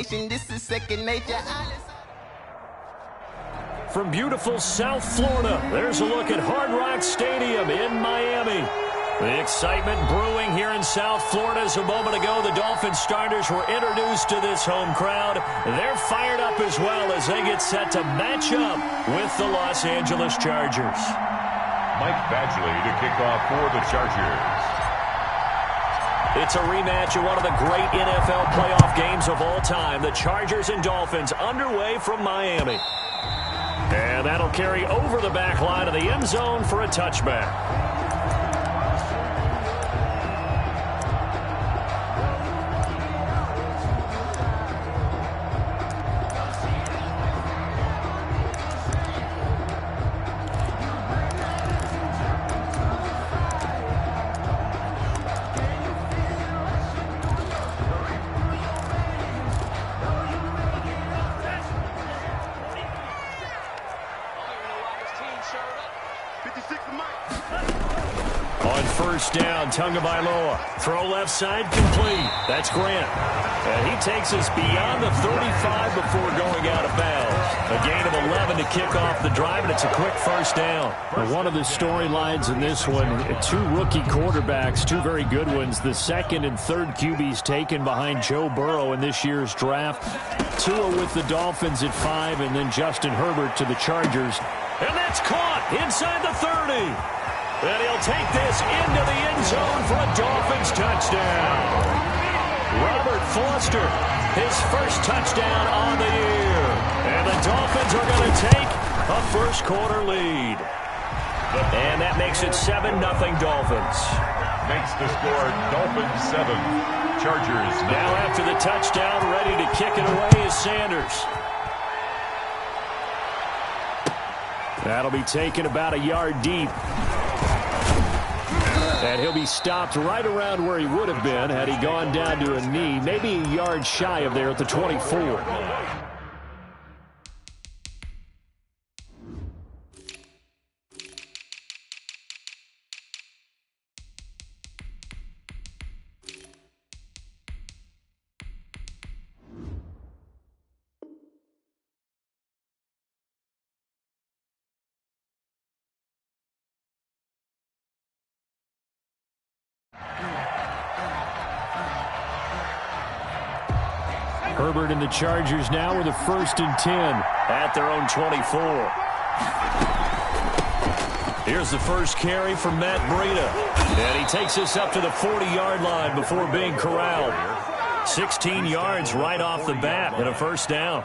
nation, this is second nature. From beautiful South Florida, there's a look at Hard Rock Stadium in Miami. The excitement brewing here in South Florida as a moment ago the Dolphins starters were introduced to this home crowd. They're fired up as well as they get set to match up with the Los Angeles Chargers. Mike Badgley to kick off for the Chargers. It's a rematch of one of the great NFL playoff games of all time. The Chargers and Dolphins underway from Miami. And that'll carry over the back line of the end zone for a touchback. On first down, Tagovailoa. Throw left side, complete. That's Grant. And he takes us beyond the 35 before going out of bounds. A gain of 11 to kick off the drive, and it's a quick first down. Well, one of the storylines in this one, two rookie quarterbacks, two very good ones. The second and third QBs taken behind Joe Burrow in this year's draft. Tua with the Dolphins at 5, and then Justin Herbert to the Chargers. And that's caught inside the 30. And he'll take this into the end zone for a Dolphins touchdown. Robert Foster, his first touchdown on the year. And the Dolphins are going to take a first-quarter lead. And that makes it 7-0 Dolphins. Makes the score Dolphins 7, Chargers 9. Now after the touchdown, ready to kick it away is Sanders. That'll be taken about a yard deep. And he'll be stopped right around where he would have been had he gone down to a knee, maybe a yard shy of there at the 24. Herbert and the Chargers now with a 1st and 10 at their own 24. Here's the first carry from Matt Breida. And he takes us up to the 40-yard line before being corralled. 16 yards right off the bat and a first down.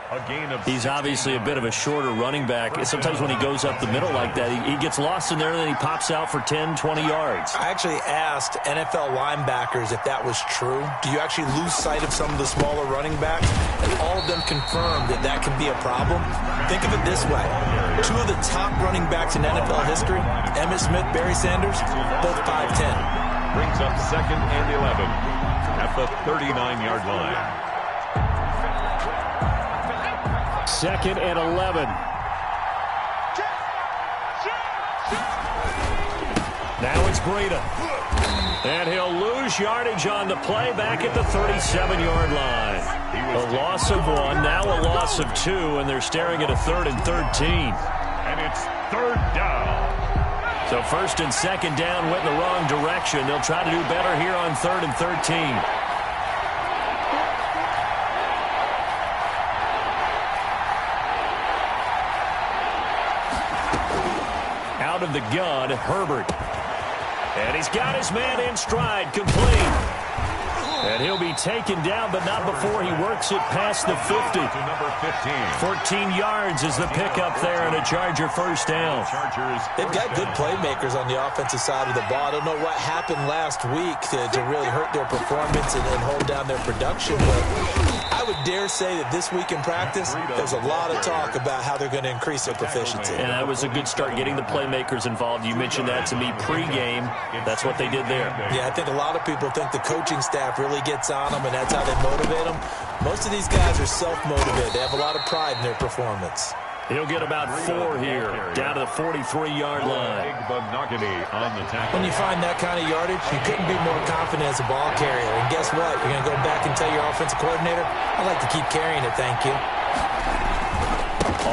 He's obviously a bit of a shorter running back. Sometimes when he goes up the middle like that, he gets lost in there and then he pops out for 10, 20 yards. I actually asked NFL linebackers if that was true. Do you actually lose sight of some of the smaller running backs? And all of them confirmed that that can be a problem. Think of it this way. Two of the top running backs in NFL history, Emmitt Smith, Barry Sanders, both 5'10". Brings up 2nd and 11. At the 39-yard line. 2nd and 11. Now it's Breida. And he'll lose yardage on the play back at the 37-yard line. A loss of 1, now a loss of 2, and they're staring at a 3rd and 13. And it's 3rd down. So 1st and 2nd down went in the wrong direction. They'll try to do better here on 3rd and 13. Out of the gun, Herbert. And he's got his man in stride, complete. And he'll be taken down, but not before he works it past the 50. To number 15. 14 yards is the pickup there and a Charger first down. They've got good playmakers on the offensive side of the ball. I don't know what happened last week to really hurt their performance and hold down their production, but I would dare say that this week in practice, there's a lot of talk about how they're going to increase their proficiency. And that was a good start, getting the playmakers involved. You mentioned that to me pregame. That's what they did there. Yeah, I think a lot of people think the coaching staff really gets on them, and that's how they motivate them. Most of these guys are self-motivated. They have a lot of pride in their performance. He'll get about 4 here, down to the 43-yard line. On the tackle. When you find that kind of yardage, you couldn't be more confident as a ball carrier. And guess what? You're going to go back and tell your offensive coordinator, I'd like to keep carrying it, thank you.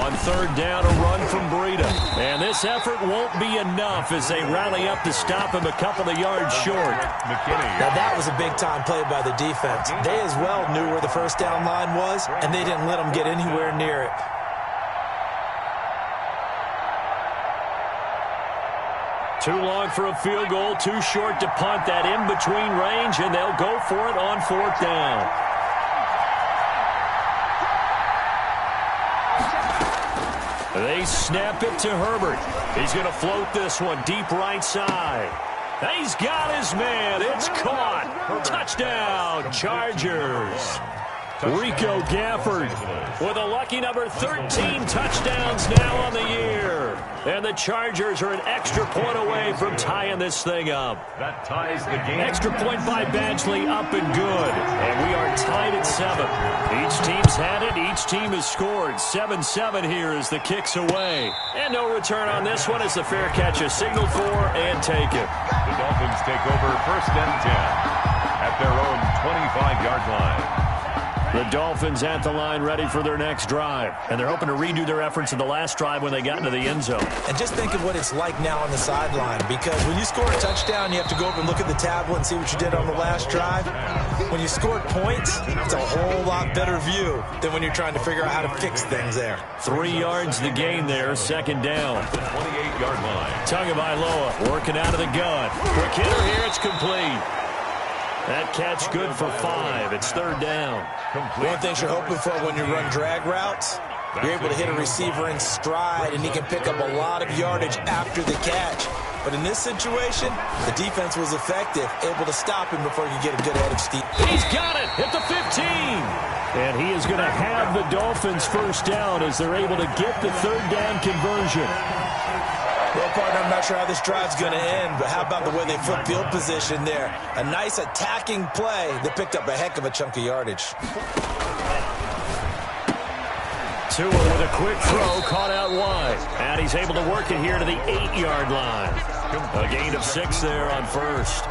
On third down, a run from Breida. And this effort won't be enough as they rally up to stop him a couple of yards short. Now that was a big-time play by the defense. They as well knew where the first down line was, and they didn't let them get anywhere near it. Too long for a field goal, too short to punt. That in-between range, and they'll go for it on fourth down. They snap it to Herbert. He's going to float this one deep right side. He's got his man. It's caught. Touchdown, Chargers. Rico Gafford with a lucky number 13 touchdowns now on the year. And the Chargers are an extra point away from tying this thing up. That ties the game. Extra point by Badgley, up and good. And we are tied at 7. Each team's had it. Each team has scored. 7-7 here as the kick's away. And no return on this one as the fair catch is signaled for and taken. The Dolphins take over 1st and 10 at their own 25-yard line. The Dolphins at the line ready for their next drive. And they're hoping to redo their efforts in the last drive when they got into the end zone. And just think of what it's like now on the sideline, because when you score a touchdown, you have to go over and look at the tablet and see what you did on the last drive. When you scored points, it's a whole lot better view than when you're trying to figure out how to fix things there. 3 yards the gain there, second down. 28-yard line. Tagovailoa working out of the gun. Quick hitter here, it's complete. That catch good for 5. It's third down. One thing you're hoping for when you run drag routes, you're able to hit a receiver in stride, and he can pick up a lot of yardage after the catch. But in this situation, the defense was effective, able to stop him before he could get a good head of steam. He's got it at the 15. And he is going to have the Dolphins first down as they're able to get the third down conversion. Well, partner, I'm not sure how this drive's going to end, but how about the way they flip field position there? A nice attacking play that picked up a heck of a chunk of yardage. Tua with a quick throw, caught out wide. And he's able to work it here to the 8-yard line. A gain of 6 there on first.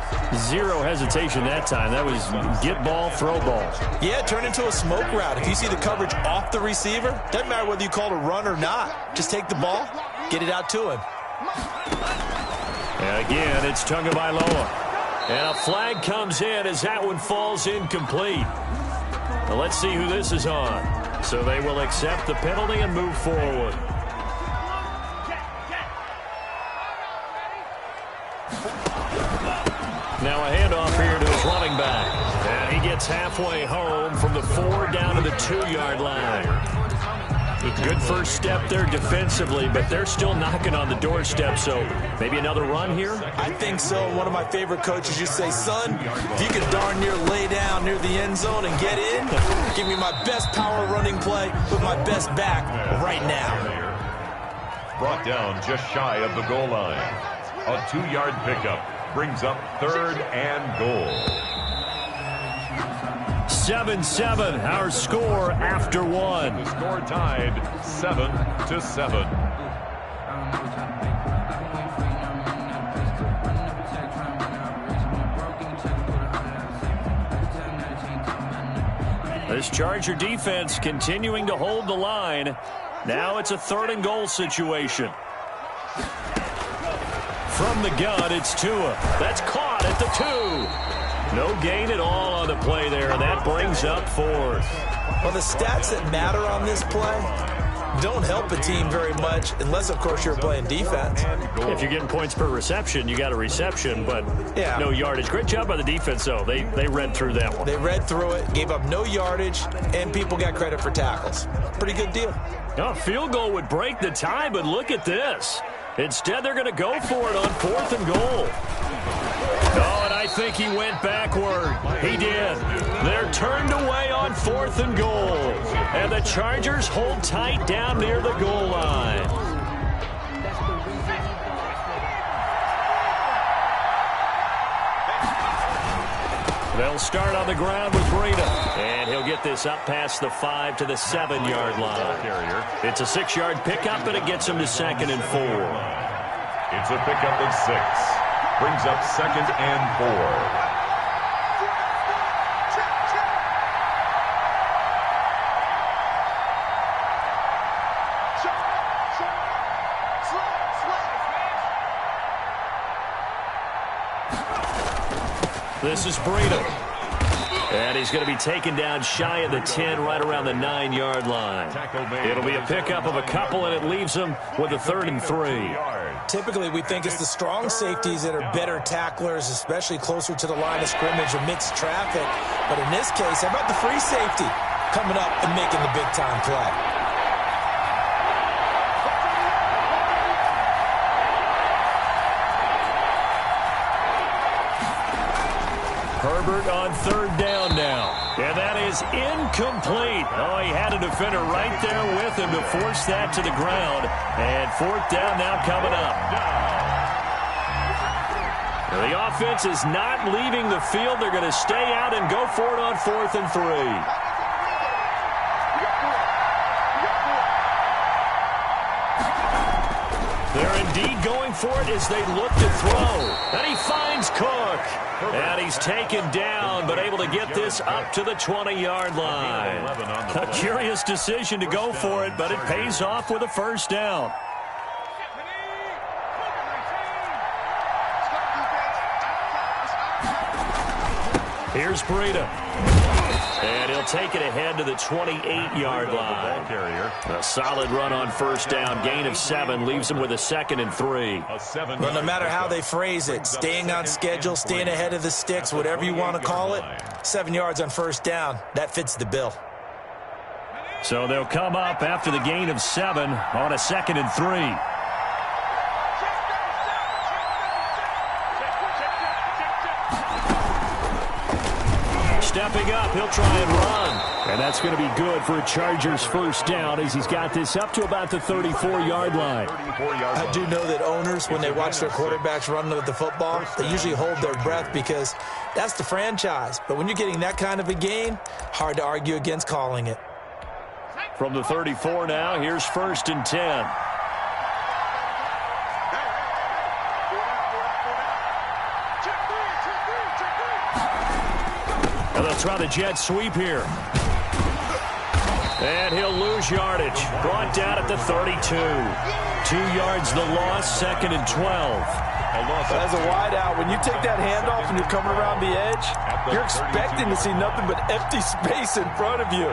Zero hesitation that time. That was get ball, throw ball. Yeah, turn into a smoke route. If you see the coverage off the receiver, doesn't matter whether you call it a run or not. Just take the ball, get it out to him. And again, it's Tagovailoa. And a flag comes in as that one falls incomplete. Well, let's see who this is on. So they will accept the penalty and move forward. Now a handoff here to his running back. And he gets halfway home from the 4 down to the 2-yard line. Good first step there defensively, but they're still knocking on the doorstep, so maybe another run here? I think so. One of my favorite coaches used to say, son, if you can darn near lay down near the end zone and get in, give me my best power running play with my best back right now. Brought down just shy of the goal line. A 2-yard pickup brings up 3rd and goal. 7-7, our score after 1. The score tied 7-7. This Charger defense continuing to hold the line. Now it's a 3rd and goal situation. From the gun, it's Tua. That's caught at the 2. No gain at all on the play there, and that brings up 4th. Well, the stats that matter on this play don't help a team very much unless, of course, you're playing defense. If you're getting points per reception, you got a reception, but no yardage. Great job by the defense, though. They read through that one. They read through it, gave up no yardage, and people got credit for tackles. Pretty good deal. A field goal would break the tie, but look at this. Instead, they're going to go for it on 4th and goal. Oh, and I think he went backward. He did. They're turned away on 4th and goal. And the Chargers hold tight down near the goal line. They'll start on the ground with Breida. And he'll get get this up past the 5 to the 7-yard line. It's a 6-yard pickup, and it gets him to 2nd and 4. It's a pickup of 6. Brings up 2nd and 4. This is Breida. And he's going to be taken down shy of the 10, right around the 9-yard line. It'll be a pickup of a couple, and it leaves him with a 3rd and 3. Typically, we think it's the strong safeties that are better tacklers, especially closer to the line of scrimmage amidst traffic. But in this case, how about the free safety coming up and making the big-time play? Herbert on 3rd down now. And that is incomplete. Oh, he had a defender right there with him to force that to the ground. And 4th down now coming up. Now, the offense is not leaving the field. They're going to stay out and go for it on 4th and 3. They're indeed going for it as they look to throw. And he finds Cook. And he's taken down, but able to get this up to the 20-yard line. A curious decision to go for it, but it pays off with a 1st down. Here's Breida. And he'll take it ahead to the 28-yard line. A solid run on 1st down. Gain of 7 leaves him with a 2nd and 3. Well, no matter how they phrase it, staying on schedule, staying ahead of the sticks, whatever you want to call it, 7 yards on 1st down, that fits the bill. So they'll come up after the gain of 7 on a 2nd and 3. Stepping up, he'll try and run. And that's going to be good for a Chargers 1st down as he's got this up to about the 34-yard line. I do know that owners, when they watch their quarterbacks run with the football, they usually hold their breath because that's the franchise. But when you're getting that kind of a gain, hard to argue against calling it. From the 34 now, here's 1st and 10. And they'll try the jet sweep here. And he'll lose yardage. Brought down at the 32. 2 yards the loss, 2nd and 12. As a wideout, when you take that handoff and you're coming around the edge, you're expecting to see nothing but empty space in front of you.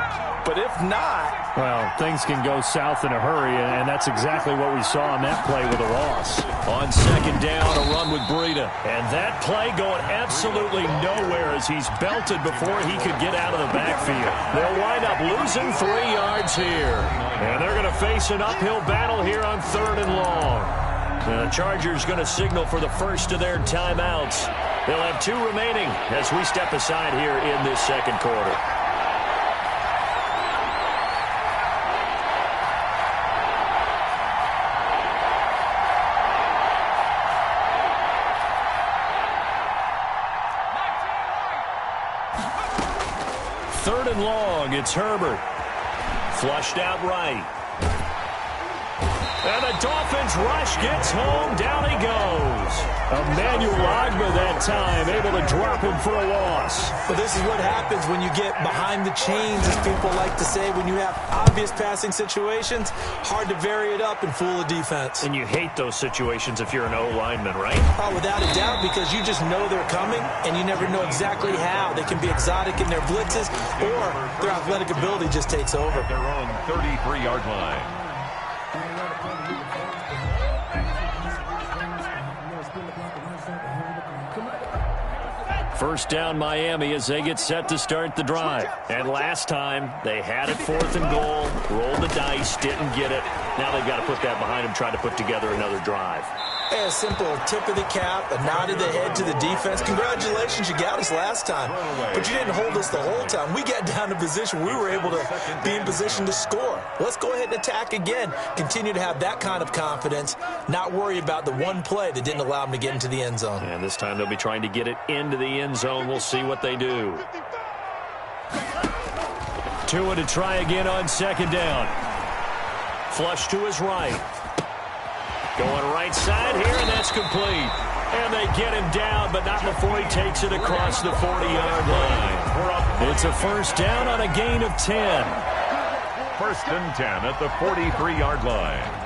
But if not... Well, things can go south in a hurry, and that's exactly what we saw on that play with a loss. On 2nd down, a run with Breida. And that play going absolutely nowhere as he's belted before he could get out of the backfield. They'll wind up losing 3 yards here. And they're going to face an uphill battle here on 3rd and long. The Chargers going to signal for the first of their timeouts. They'll have 2 remaining as we step aside here in this 2nd quarter. Third and long, it's Herbert. Flushed out right. And the Dolphins rush gets home. Down he goes. Emmanuel Ogbah that time, able to drop him for a loss. But this is what happens when you get behind the chains, as people like to say. When you have obvious passing situations, hard to vary it up and fool a defense. And you hate those situations if you're an O-lineman, right? Oh, without a doubt, because you just know they're coming, and you never know exactly how. They can be exotic in their blitzes, or their athletic ability just takes over. Their own 33-yard line. First down Miami as they get set to start the drive. And last time they had it 4th and goal, rolled the dice, didn't get it. Now they've got to put that behind them, try to put together another drive. A simple tip of the cap, a nod of the head to the defense. Congratulations, you got us last time. But you didn't hold us the whole time. We got down to position. We were able to be in position to score. Let's go ahead and attack again. Continue to have that kind of confidence, not worry about the one play that didn't allow them to get into the end zone. And this time they'll be trying to get it into the end zone. We'll see what they do. Tua to try again on second down. Flush to his right. Going right side here, and that's complete. And they get him down, but not before he takes it across the 40-yard line. It's a first down on a gain of 10. First and 10 at the 43-yard line.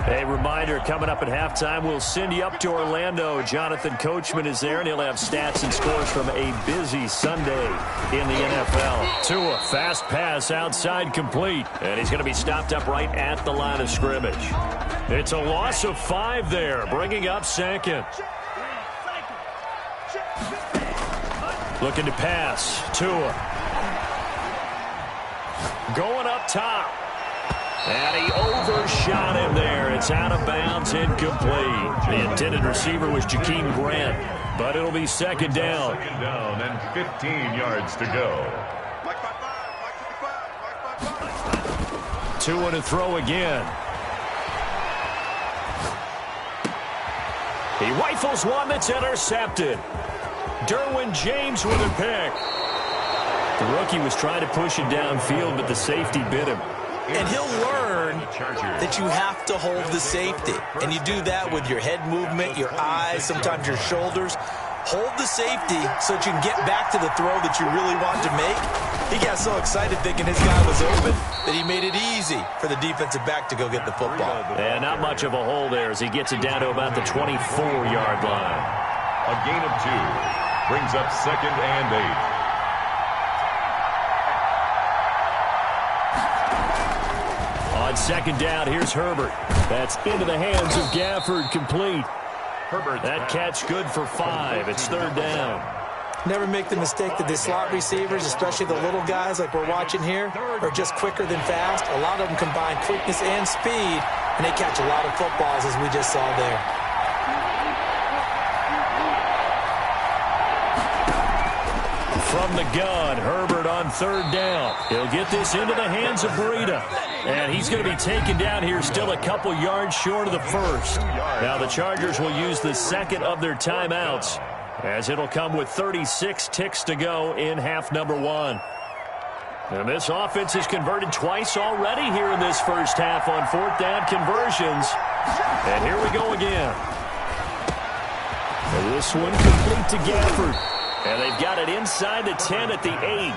A reminder, coming up at halftime, we'll send you up to Orlando. Jonathan Coachman is there, and he'll have stats and scores from a busy Sunday in the NFL. Tua, fast pass outside, complete. And he's going to be stopped up right at the line of scrimmage. It's a loss of 5 there, bringing up second. Looking to pass. Tua. Going up top. And he overshot him there. It's out of bounds, incomplete. The intended receiver was Jakeem Grant, but it'll be second down. Second down and 15 yards to go. Tua to throw again. He rifles one that's intercepted. Derwin James with a pick. The rookie was trying to push it downfield, but the safety bit him. And he'll learn that you have to hold the safety. And you do that with your head movement, your eyes, sometimes your shoulders. Hold the safety so that you can get back to the throw that you really want to make. He got so excited thinking his guy was open that he made it easy for the defensive back to go get the football. And not much of a hole there as he gets it down to about the 24-yard line. A gain of 2 brings up second and 8. On second down, here's Herbert. That's into the hands of Gafford, complete. That catch good for 5. It's third down. Never make the mistake that the slot receivers, especially the little guys like we're watching here, are just quicker than fast. A lot of them combine quickness and speed, and they catch a lot of footballs, as we just saw there. From the gun, Herbert on third down. He'll get this into the hands of Breida. And he's going to be taken down here still a couple yards short of the first. Now the Chargers will use the second of their timeouts, as it'll come with 36 ticks to go in half number 1. And this offense has converted twice already here in this first half on fourth down conversions. And here we go again. And this one complete to Gafford. And they've got it inside the 10 at the 8.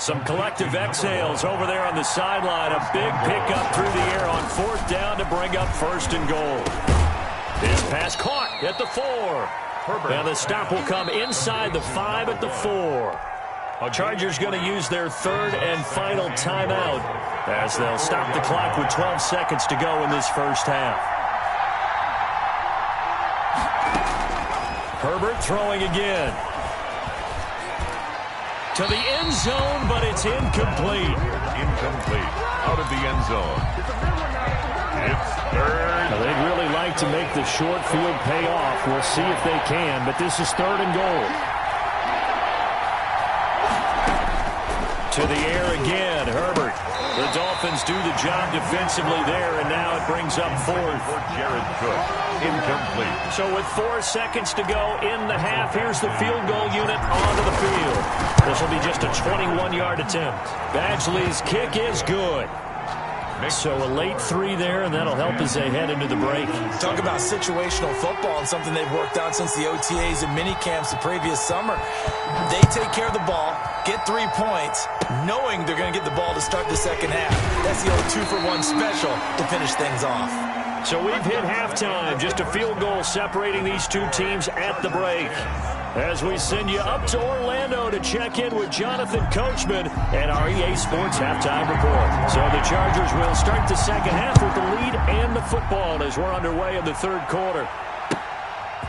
Some collective exhales over there on the sideline. A big pickup through the air on fourth down to bring up first and goal. This pass caught at the 4. And the stop will come inside the 5 at the 4. Chargers going to use their third and final timeout as they'll stop the clock with 12 seconds to go in this first half. Herbert throwing again. To the end zone, but it's incomplete. Incomplete. Out of the end zone. It's third. Now, they'd really like to make the short field pay off. We'll see if they can, but this is third and goal. To the air again, Herbert. The Dolphins do the job defensively there, and now it brings up fourth. For Jared Cook. Incomplete. So with 4 seconds to go in the half, here's the field goal unit onto the field. This will be just a 21-yard attempt. Badgley's kick is good. So a late 3 there, and that'll help as they head into the break. Talk about situational football and something they've worked on since the OTAs and mini camps the previous summer. They take care of the ball, get 3 points, knowing they're going to get the ball to start the second half. That's the old 2-for-1 special to finish things off. So we've hit halftime. Just a field goal separating these two teams at the break. As we send you up to Orlando to check in with Jonathan Coachman and our EA Sports Halftime Report. So the Chargers will start the second half with the lead and the football as we're underway in the third quarter.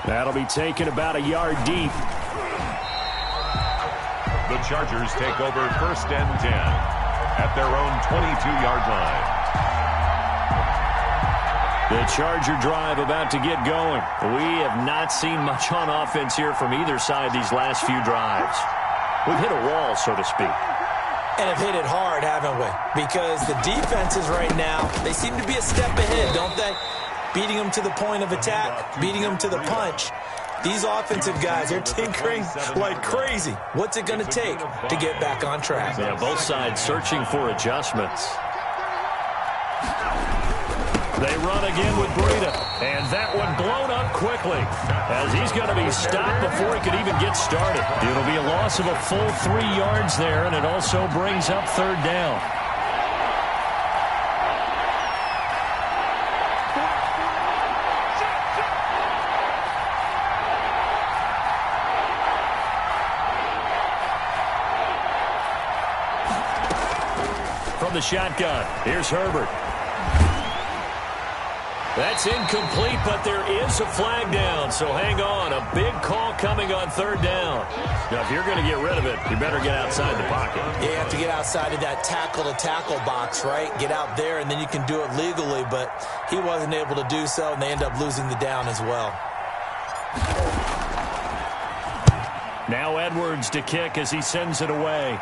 That'll be taken about a yard deep. The Chargers take over first and 10 at their own 22-yard line. The Charger drive about to get going. We have not seen much on offense here from either side these last few drives. We've hit a wall, so to speak. And have hit it hard, haven't we? Because the defenses right now, they seem to be a step ahead, don't they? Beating them to the point of attack, beating them to the punch. These offensive guys, they're tinkering like crazy. What's it going to take to get back on track? Yeah, both sides searching for adjustments. They run again with Breida, and that one blown up quickly as he's going to be stopped before he could even get started. It'll be a loss of a full 3 yards there, and it also brings up third down. From the shotgun, here's Herbert. That's incomplete, but there is a flag down, so hang on. A big call coming on third down. Now, if you're going to get rid of it, you better get outside the pocket. Yeah, you have to get outside of that tackle-to-tackle box, right? Get out there, and then you can do it legally, but he wasn't able to do so, and they end up losing the down as well. Now Edwards to kick as he sends it away.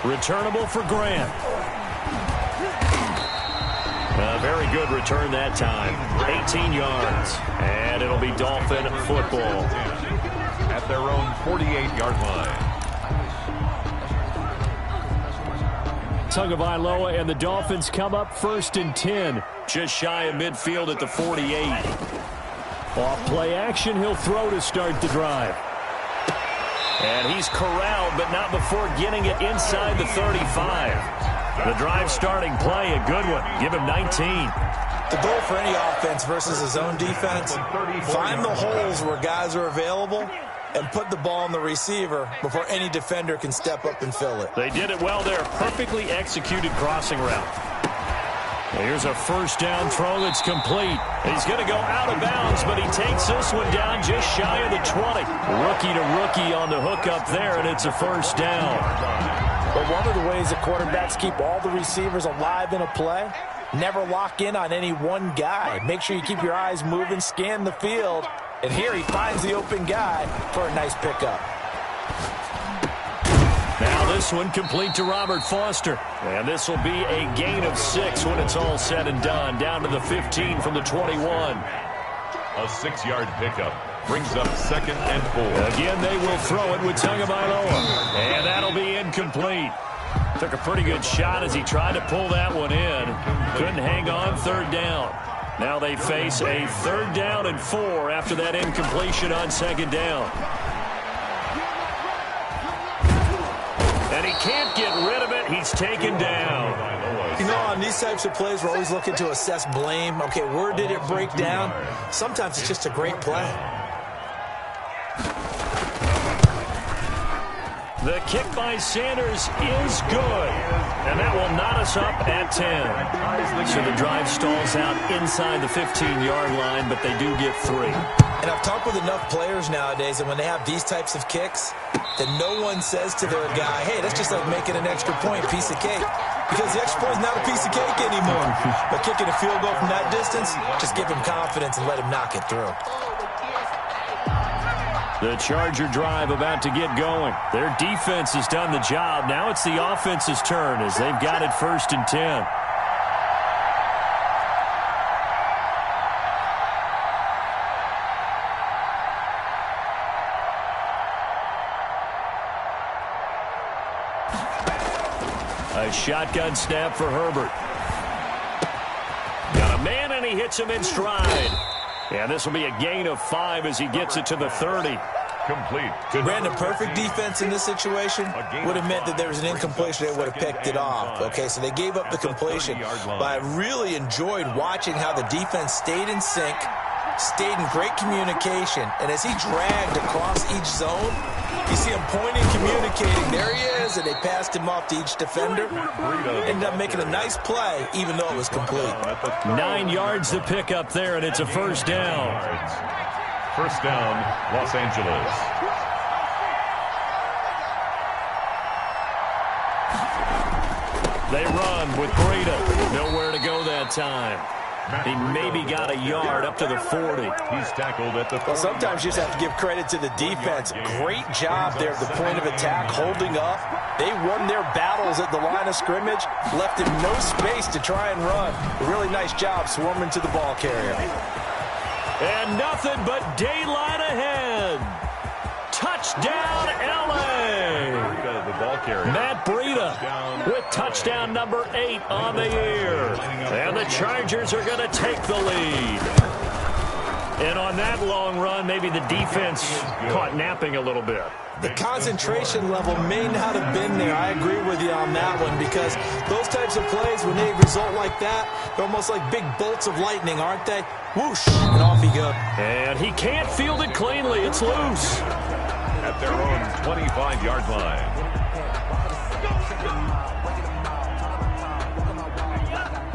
Returnable for Grant. A very good return that time. 18 yards. And it'll be Dolphin football. At their own 48-yard line. Tagovailoa and the Dolphins come up 1st and 10. Just shy of midfield at the 48. Off play action, he'll throw to start the drive. And he's corralled, but not before getting it inside the 35. The drive starting play, a good one. Give him 19. The goal for any offense versus his own defense, find the holes where guys are available and put the ball on the receiver before any defender can step up and fill it. They did it well there. Perfectly executed crossing route. Here's a first down throw that's complete. He's going to go out of bounds, but he takes this one down just shy of the 20. Rookie to rookie on the hook up there, and it's a first down. But one of the ways that quarterbacks keep all the receivers alive in a play, never lock in on any one guy. Make sure you keep your eyes moving, scan the field, and here he finds the open guy for a nice pickup. Now this one complete to Robert Foster. And this will be a gain of 6 when it's all said and done. Down to the 15 from the 21. A 6-yard pickup brings up 2nd and 4. Again, they will throw it with Tagovailoa. And that'll be incomplete. Took a pretty good shot as he tried to pull that one in. Couldn't hang on, third down. Now they face a 3rd down and 4 after that incompletion on 2nd down. And he can't get rid of it. He's taken down. You know, on these types of plays, we're always looking to assess blame. Okay, where did it break down? Sometimes it's just a great play. The kick by Sanders is good. And that will knot us up at 10. So the drive stalls out inside the 15-yard line, but they do get 3. And I've talked with enough players nowadays, and when they have these types of kicks, that no one says to their guy, hey, that's just like making an extra point, piece of cake. Because the extra point is not a piece of cake anymore. But kicking a field goal from that distance, just give him confidence and let him knock it through. The Charger drive about to get going. Their defense has done the job. Now it's the offense's turn as they've got it 1st and 10. A shotgun snap for Herbert. Got a man, and he hits him in stride. And this will be a gain of 5 as he gets it to the 30. Complete. Brandon, perfect defense in this situation would have meant that there was an incompletion. They would have picked it off. Okay, so they gave up the completion. But I really enjoyed watching how the defense stayed in sync, stayed in great communication. And as he dragged across each zone, you see him pointing, communicating. There he is, and they passed him off to each defender. Ended up making a nice play, even though it was complete. 9 yards to pick up there, and it's a first down. First down, Los Angeles. They run with Breida. Nowhere to go that time. He maybe got a yard up to the 40. He's tackled at the 40. Well, sometimes you just have to give credit to the defense. Great job there at the point of attack, holding up. They won their battles at the line of scrimmage, left him no space to try and run. A really nice job swarming to the ball carrier. And nothing but daylight ahead. Touchdown, L.A. The ball carrier. Matt Breida with touchdown number 8 on the year. And the Chargers are going to take the lead. And on that long run, maybe the defense caught napping a little bit. The concentration level may not have been there. I agree with you on that one, because those types of plays, when they result like that, they're almost like big bolts of lightning, aren't they? Whoosh, and off he goes. And he can't field it cleanly. It's loose. At their own 25-yard line.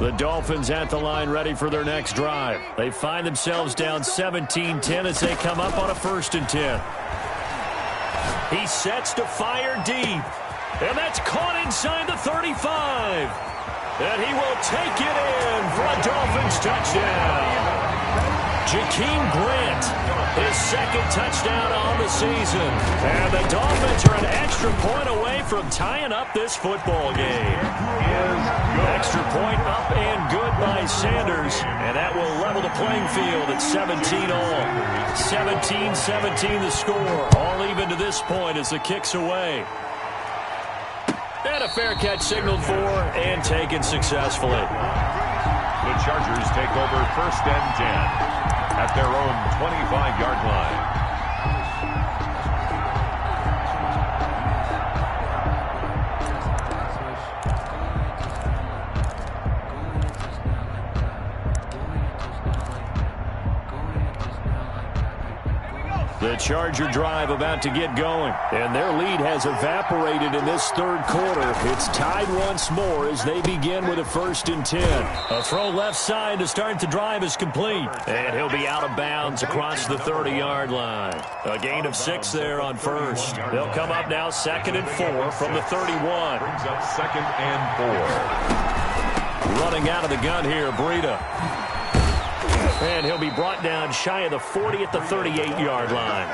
The Dolphins at the line ready for their next drive. They find themselves down 17-10 as they come up on a 1st and 10. He sets to fire deep. And that's caught inside the 35. And he will take it in for a Dolphins touchdown. Jakeem Grant, his 2nd touchdown on the season. And the Dolphins are an extra point away from tying up this football game. Extra point up and good by Sanders. And that will level the playing field at 17 all. 17-17 the score. All even to this point as the kick's away. And a fair catch signaled for and taken successfully. The Chargers take over 1st and 10 at their own 25-yard line. The Charger drive about to get going, and their lead has evaporated in this 3rd quarter. It's tied once more as they begin with a 1st and 10. A throw left side to start the drive is complete, and he'll be out of bounds across the 30-yard line. A gain of 6 there on 1st. They'll come up now 2nd and 4 from the 31. Brings up 2nd and 4. Running out of the gun here, Breida. And he'll be brought down shy of the 40 at the 38-yard line.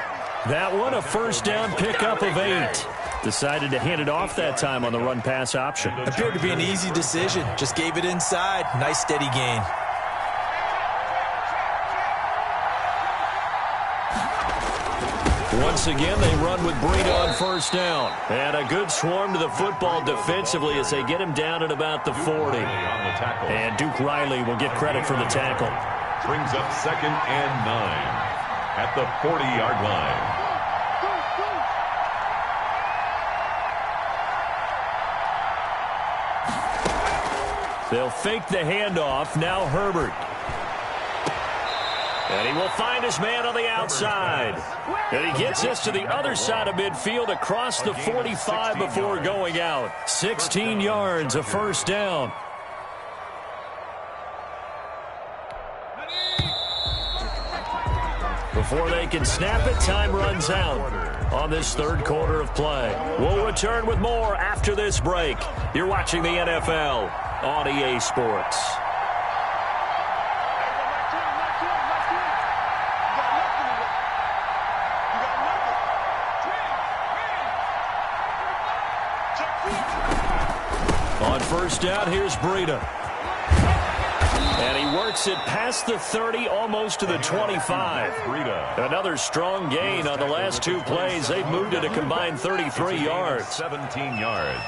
That one, a 1st down pickup of 8. Decided to hand it off that time on the run-pass option. Appeared to be an easy decision. Just gave it inside. Nice steady gain. Once again, they run with Breida on 1st down. And a good swarm to the football defensively as they get him down at about the 40. And Duke Riley will get credit for the tackle. Brings up 2nd and 9 at the 40-yard line. They'll fake the handoff. Now Herbert. And he will find his man on the outside. And he gets this to the other side of midfield across the 45 before going out. 16 yards, a 1st down. Before they can snap it, time runs out on this 3rd quarter of play. We'll return with more after this break. You're watching the NFL on EA Sports. On 1st down, here's Breida. And he works it past the 30, almost to the 25. Another strong gain on the last 2 plays. They've moved it a combined 33 yards. 17 yards.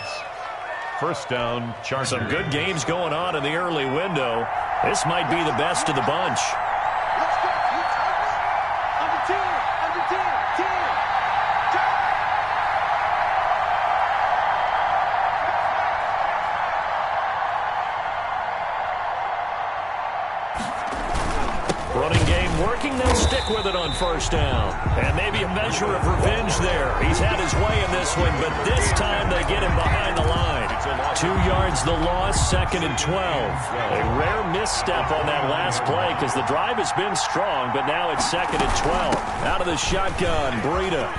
1st down, Chargers. Some good games going on in the early window. This might be the best of the bunch. Running game working, they'll stick with it on 1st down. And maybe a measure of revenge there. He's had his way in this one, but this time they get him behind the line. 2 yards the loss, 2nd and 12. A rare misstep on that last play because the drive has been strong, but now it's 2nd and 12. Out of the shotgun, Breida.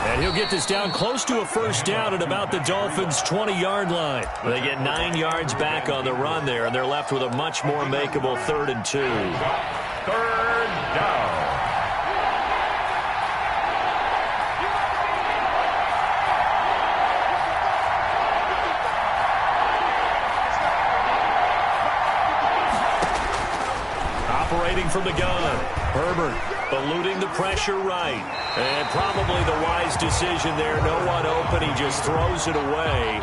And he'll get this down close to a 1st down at about the Dolphins' 20-yard line. They get 9 yards back on the run there, and they're left with a much more makeable 3rd and 2. 3rd down. Operating from the gun. Herbert eluding the pressure right. And probably the wise decision there. No one open. He just throws it away.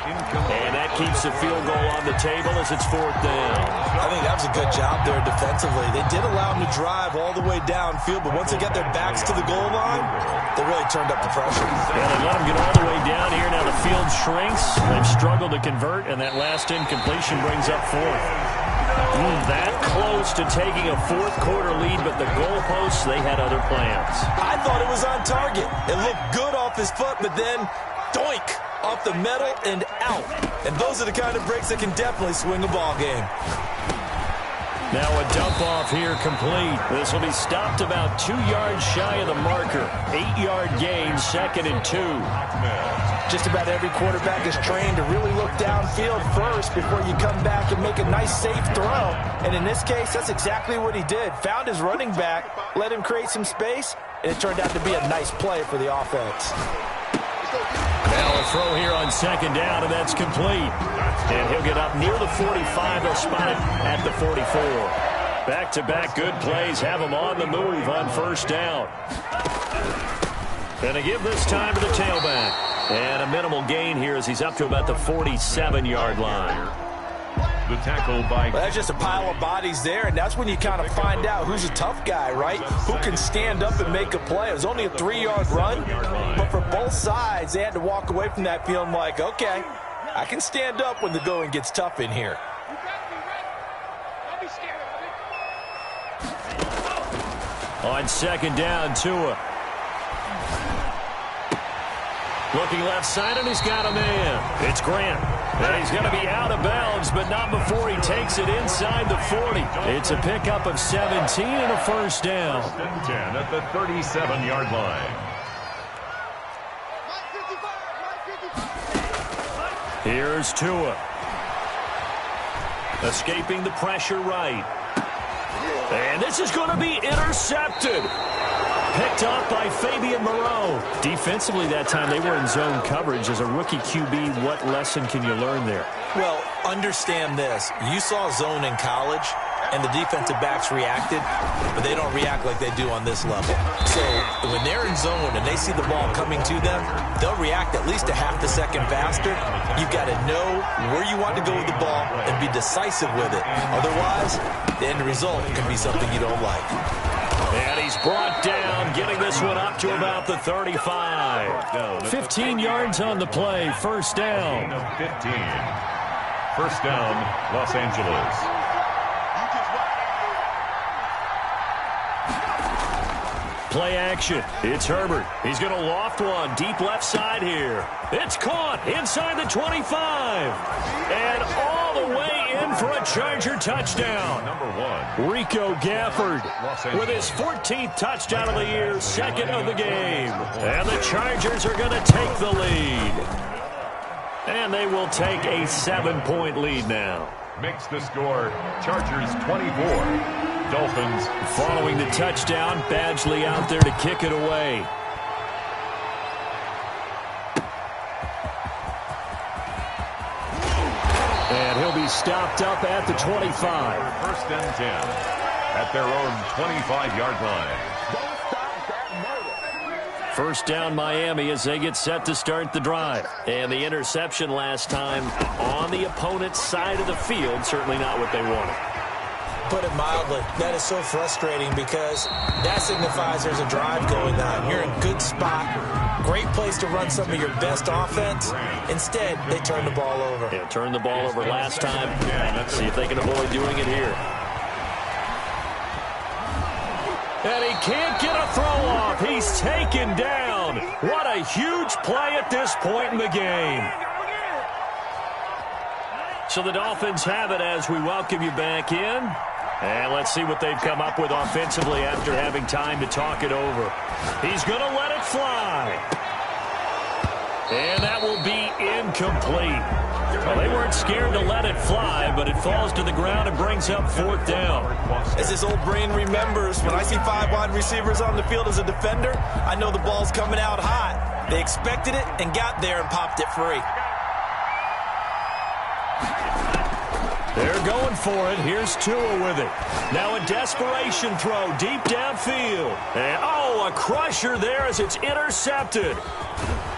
And that keeps the field goal on the table as it's 4th down. I think that was a good job there defensively. They did allow them to drive all the way downfield, but once they get their backs to the goal line, they really turned up the pressure. Yeah, they let them get all the way down here. Now the field shrinks. They've struggled to convert, and that last incompletion brings up 4th. That close to taking a 4th quarter lead, but the goalposts, they had other plans. I thought it was on target. It looked good off his foot, but then, doink, off the metal and out. And those are the kind of breaks that can definitely swing a ball game. Now a dump off here complete. This will be stopped about 2 yards shy of the marker. 8-yard gain, 2nd and 2. Just about every quarterback is trained to really look downfield first before you come back and make a nice, safe throw. And in this case, that's exactly what he did. Found his running back, let him create some space, and it turned out to be a nice play for the offense. Now a throw here on 2nd down, and that's complete. And he'll get up near the 45. They'll spot it at the 44. Back-to-back good plays have him on the move on 1st down. And they give this time to the tailback. And a minimal gain here as he's up to about the 47-yard line. The tackle by... Well, that's just a pile of bodies there, and that's when you kind of find out who's a tough guy, right? Who can stand up and make a play. It was only a 3-yard run, but for both sides, they had to walk away from that feeling like, okay, I can stand up when the going gets tough in here. On 2nd down, Tua. Looking left side, and he's got a man. It's Grant. And he's going to be out of bounds, but not before he takes it inside the 40. It's a pickup of 17 and a 1st down. 10 at the 37-yard line. Here's Tua. Escaping the pressure right. And this is going to be intercepted. Picked off by Fabian Moreau. Defensively that time, they were in zone coverage. As a rookie QB, what lesson can you learn there? Well, understand this. You saw zone in college, and the defensive backs reacted, but they don't react like they do on this level. So when they're in zone and they see the ball coming to them, they'll react at least a half a second faster. You've got to know where you want to go with the ball and be decisive with it. Otherwise, the end result can be something you don't like. And he's brought down, getting this one up to about the 35. 15 yards on the play, 1st down. 15. 1st down, Los Angeles. Play action. It's Herbert. He's going to loft one deep left side here. It's caught inside the 25. And all the way in for a Charger touchdown. Number 1. Rico Gafford with his 14th touchdown of the year, 2nd of the game. And the Chargers are going to take the lead. And they will take a 7-point lead now. Makes the score Chargers 24. Dolphins following the touchdown. Badgley out there to kick it away. And he'll be stopped up at the 25. 1st and 10 at their own 25-yard line. 1st down Miami as they get set to start the drive. And the interception last time on the opponent's side of the field, certainly not what they wanted. Put it mildly, that is so frustrating because that signifies there's a drive going on. You're in a good spot, great place to run some of your best offense. Instead, they turn the ball over. Yeah, turned the ball over last time. Let's see if they can avoid doing it here. And he can't get a throw off. He's taken down. What a huge play at this point in the game. So the Dolphins have it as we welcome you back in. And let's see what they've come up with offensively after having time to talk it over. He's going to let it fly. And that will be incomplete. Well, they weren't scared to let it fly, but it falls to the ground and brings up 4th down. As this old brain remembers, when I see 5 wide receivers on the field as a defender, I know the ball's coming out hot. They expected it and got there and popped it free. They're going for it. Here's Tua with it. Now a desperation throw deep downfield. And, a crusher there as it's intercepted.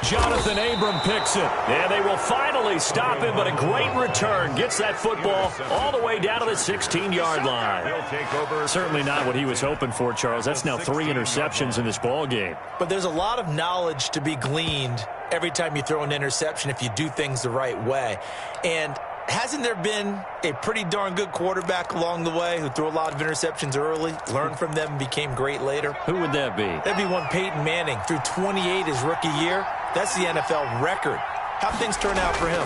Jonathan Abram picks it. And they will finally stop him, but a great return. Gets that football all the way down to the 16-yard line. Certainly not what he was hoping for, Charles. That's now 3 interceptions in this ball game. But there's a lot of knowledge to be gleaned every time you throw an interception if you do things the right way. And hasn't there been a pretty darn good quarterback along the way who threw a lot of interceptions early, learned from them, and became great later? Who would that be? That'd be one Peyton Manning. Threw 28 his rookie year. That's the NFL record. How'd things turn out for him?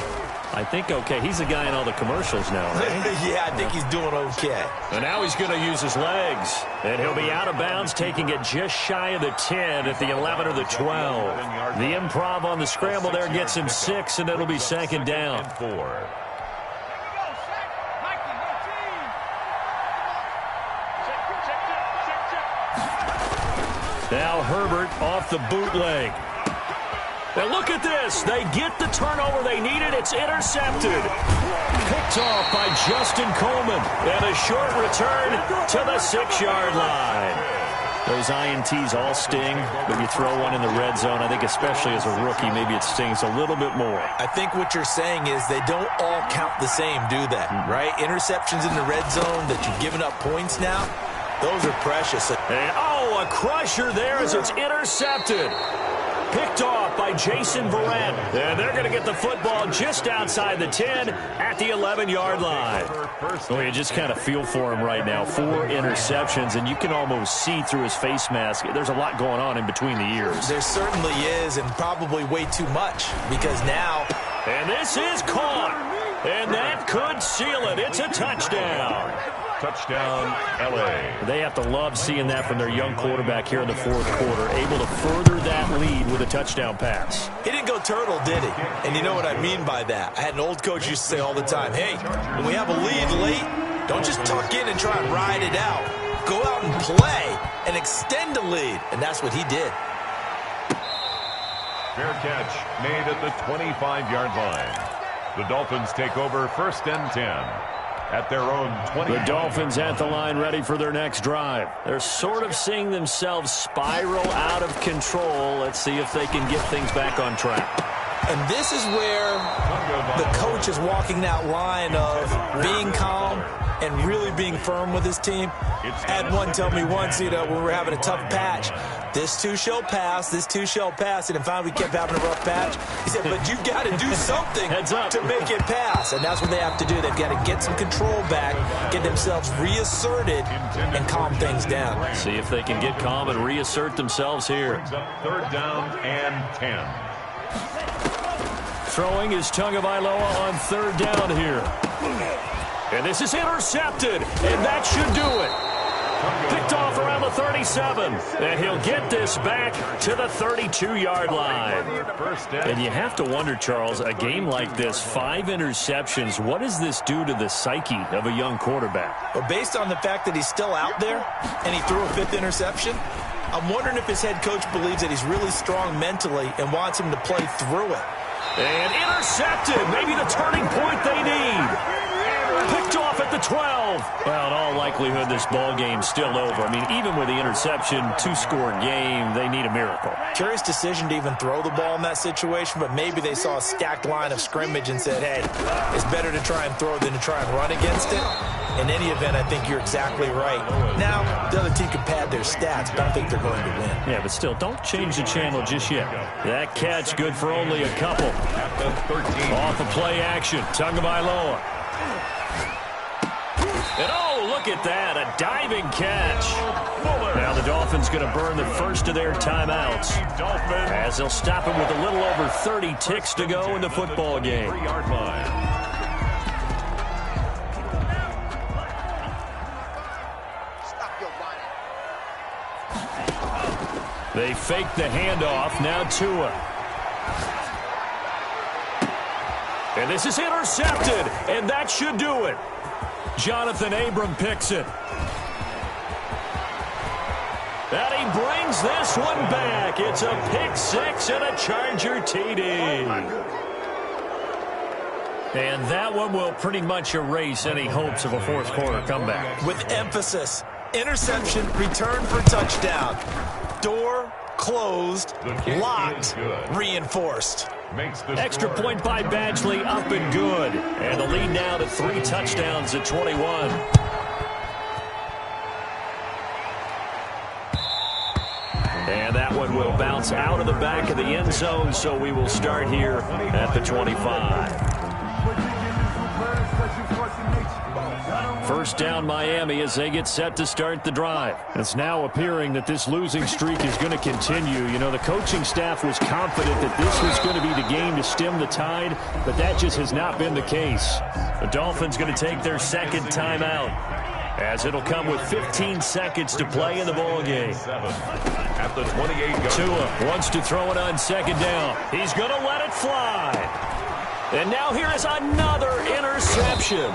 I think okay. He's the guy in all the commercials now, right? Yeah, I think he's doing okay. And now he's going to use his legs. And he'll be out of bounds, taking it just shy of the 10 at the 11 or the 12. The improv on the scramble there gets him 6, and it'll be second down. Now Herbert off the bootleg. Now look at this. They get the turnover they needed. It's intercepted. Picked off by Justin Coleman. And a short return to the 6-yard line. Those INTs all sting, but you throw one in the red zone. I think especially as a rookie, maybe it stings a little bit more. I think what you're saying is they don't all count the same, do they? Right? Interceptions in the red zone that you've given up points now, those are precious. And, a crusher there as it's intercepted. Picked off by Jason Verrett. And they're going to get the football just outside the 10 at the 11-yard line. Well, you just kind of feel for him right now. 4 interceptions, and you can almost see through his face mask. There's a lot going on in between the ears. There certainly is, and probably way too much, because now... And this is caught. And that could seal it. It's a touchdown. Touchdown, L.A. They have to love seeing that from their young quarterback here in the 4th quarter, able to further that lead with a touchdown pass. He didn't go turtle, did he? And you know what I mean by that. I had an old coach used to say all the time, hey, when we have a lead late, don't just tuck in and try and ride it out. Go out and play and extend the lead. And that's what he did. Fair catch made at the 25-yard line. The Dolphins take over 1st and 10. At their own 20. The Dolphins at the line ready for their next drive. They're sort of seeing themselves spiral out of control. Let's see if they can get things back on track. And this is where the coach is walking that line of being calm and really being firm with his team. I had one tell me once, when we were having a tough patch, this too shall pass, this too shall pass. And finally we kept having a rough patch. He said, but you've got to do something to make it pass. And that's what they have to do. They've got to get some control back, get themselves reasserted, and calm things down. See if they can get calm and reassert themselves here. 3rd down and 10. Throwing is Tagovailoa on 3rd down here. And this is intercepted, and that should do it. Picked off around the 37, and he'll get this back to the 32-yard line. And you have to wonder, Charles, a game like this, 5 interceptions, what does this do to the psyche of a young quarterback? But based on the fact that he's still out there and he threw a 5th interception, I'm wondering if his head coach believes that he's really strong mentally and wants him to play through it. And intercepted, maybe the turning point they need. Picked off at the 12. Well, in all likelihood, this ball game's still over. I mean, even with the interception, 2-score game, they need a miracle. Curious decision to even throw the ball in that situation, but maybe they saw a stacked line of scrimmage and said, hey, it's better to try and throw than to try and run against it. In any event, I think you're exactly right. Now, the other team can pad their stats, but I don't think they're going to win. Yeah, but still, don't change the channel just yet. That catch good for only a couple. Off of play action, Tagovailoa. And look at that, a diving catch. Now the Dolphins going to burn the first of their timeouts as they'll stop him with a little over 30 ticks to go in the football game. 3-yard line. They fake the handoff, now Tua. And this is intercepted, and that should do it. Jonathan Abram picks it. And he brings this one back. It's a pick 6 and a Charger TD. And that one will pretty much erase any hopes of a fourth quarter comeback. With emphasis, interception, return for touchdown. Door closed, locked, reinforced. Extra point by Badgley, up and good. And the lead now to 3 touchdowns at 21. And that one will bounce out of the back of the end zone, so we will start here at the 25. First down Miami as they get set to start the drive. It's now appearing that this losing streak is going to continue. You know, the coaching staff was confident that this was going to be the game to stem the tide, but that just has not been the case. The Dolphins going to take their second timeout, as it'll come with 15 seconds to play in the ballgame. At the 28-yard Tua wants to throw it on second down. He's going to let it fly. And now here is another interception.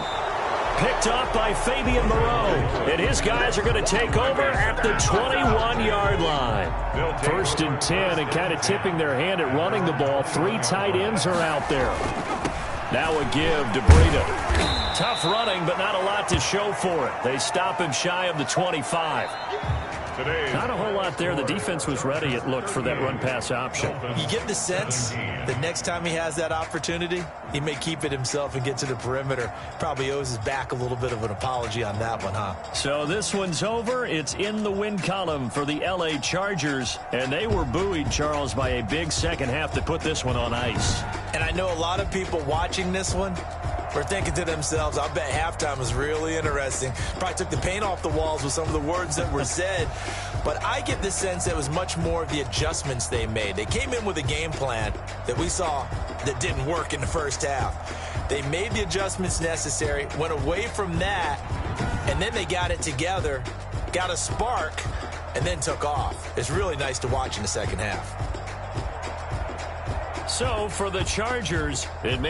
Picked off by Fabian Moreau. And his guys are going to take over at the 21-yard line. First and 10, and kind of tipping their hand at running the ball. 3 tight ends are out there. Now a give to Breida. Tough running, but not a lot to show for it. They stop him shy of the 25. Not a whole lot there. The defense was ready, it looked, for that run-pass option. You get the sense that next time he has that opportunity, he may keep it himself and get to the perimeter. Probably owes his back a little bit of an apology on that one, huh? So this one's over. It's in the win column for the L.A. Chargers, and they were buoyed, Charles, by a big second half to put this one on ice. And I know a lot of people watching this one were thinking to themselves, I bet halftime was really interesting. Probably took the paint off the walls with some of the words that were said. But I get the sense that it was much more of the adjustments they made. They came in with a game plan that we saw that didn't work in the first half. They made the adjustments necessary, went away from that, and then they got it together, got a spark, and then took off. It's really nice to watch in the second half. So for the Chargers, it may